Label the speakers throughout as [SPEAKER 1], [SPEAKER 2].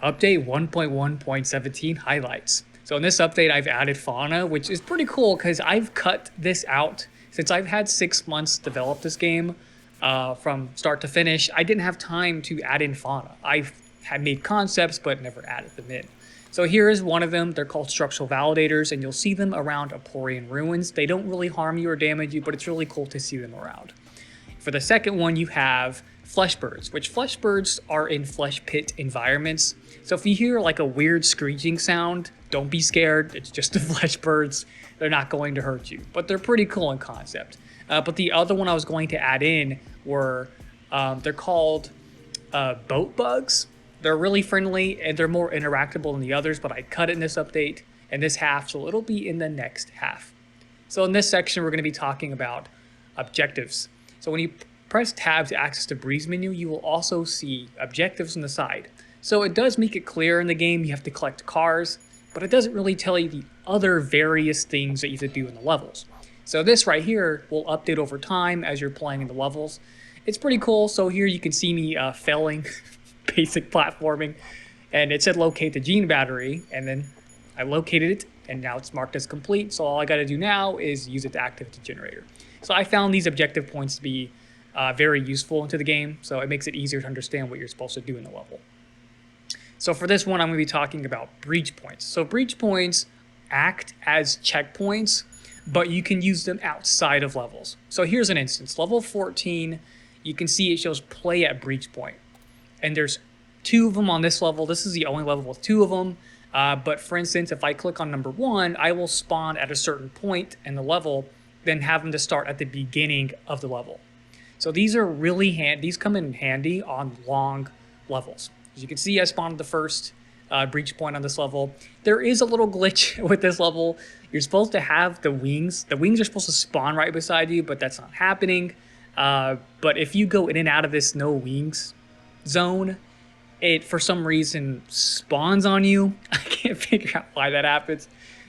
[SPEAKER 1] Update 1.1.17 highlights. So in this update, I've added fauna, which is pretty cool because I've cut this out since I've had 6 months to develop this game from start to finish. I didn't have time to add in fauna. I've had made concepts, but never added them in. So here is one of them. They're called structural validators, and you'll see them around Emporian ruins. They don't really harm you or damage you, but it's really cool to see them around. For the second one, you have flesh birds, which flesh birds are in flesh pit environments. So if you hear like a weird screeching sound, don't be scared. It's just the flesh birds. They're not going to hurt you, but they're pretty cool in concept. But the other one I was going to add in were, they're called boat bugs. They're really friendly and they're more interactable than the others, but I cut it in this update and this half, so it'll be in the next half. So in this section, we're going to be talking about objectives. So when you press tab to access the breeze menu, you will also see objectives on the side. So it does make it clear in the game you have to collect cars, but it doesn't really tell you the other various things that you have to do in the levels. So this right here will update over time as you're playing in the levels. It's pretty cool. So here you can see me failing basic platforming, and it said locate the gene battery, and then I located it, and now it's marked as complete. So all I got to do now is use it to activate the generator. So I found these objective points to be very useful into the game, so it makes it easier to understand what you're supposed to do in the level. So for this one, I'm going to be talking about breach points. So breach points act as checkpoints, but you can use them outside of levels. So here's an instance. Level 14, you can see it shows play at breach point. And there's 2 of them on this level. This is the only level with 2 of them. But for instance, if I click on number 1, I will spawn at a certain point in the level, then have them to start at the beginning of the level. So these are really handy. These come in handy on long levels. As you can see, I spawned the first breach point on this level. There is a little glitch with this level. You're supposed to have the wings. The wings are supposed to spawn right beside you, but that's not happening. But if you go in and out of this no wings zone, it for some reason spawns on you. I can't figure out why that happens.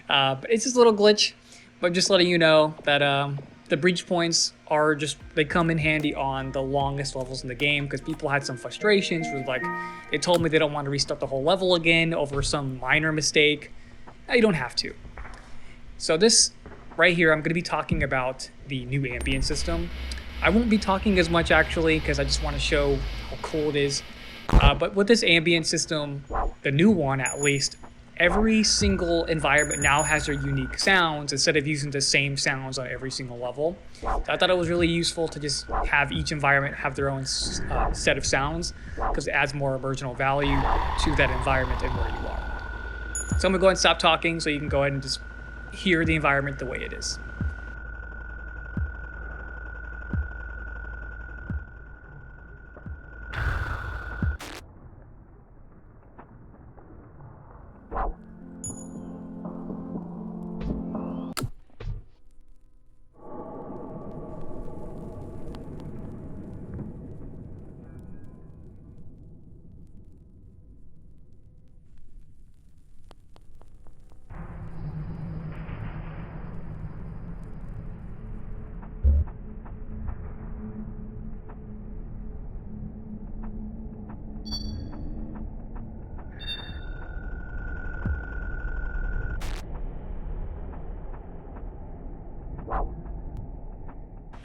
[SPEAKER 1] But it's just a little glitch. But just letting you know that the breach points are just, they come in handy on the longest levels in the game because people had some frustrations with like, they told me they don't want to restart the whole level again over some minor mistake. Now you don't have to. So this right here, I'm going to be talking about the new ambient system. I won't be talking as much actually because I just want to show how cool it is. But with this ambient system, the new one at least, every single environment now has their unique sounds instead of using the same sounds on every single level. So I thought it was really useful to just have each environment have their own set of sounds because it adds more original value to that environment and where you are. So I'm gonna go ahead and stop talking so you can go ahead and just hear the environment the way it is.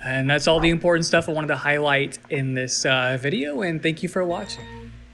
[SPEAKER 1] And that's all the important stuff I wanted to highlight in this video, and thank you for watching.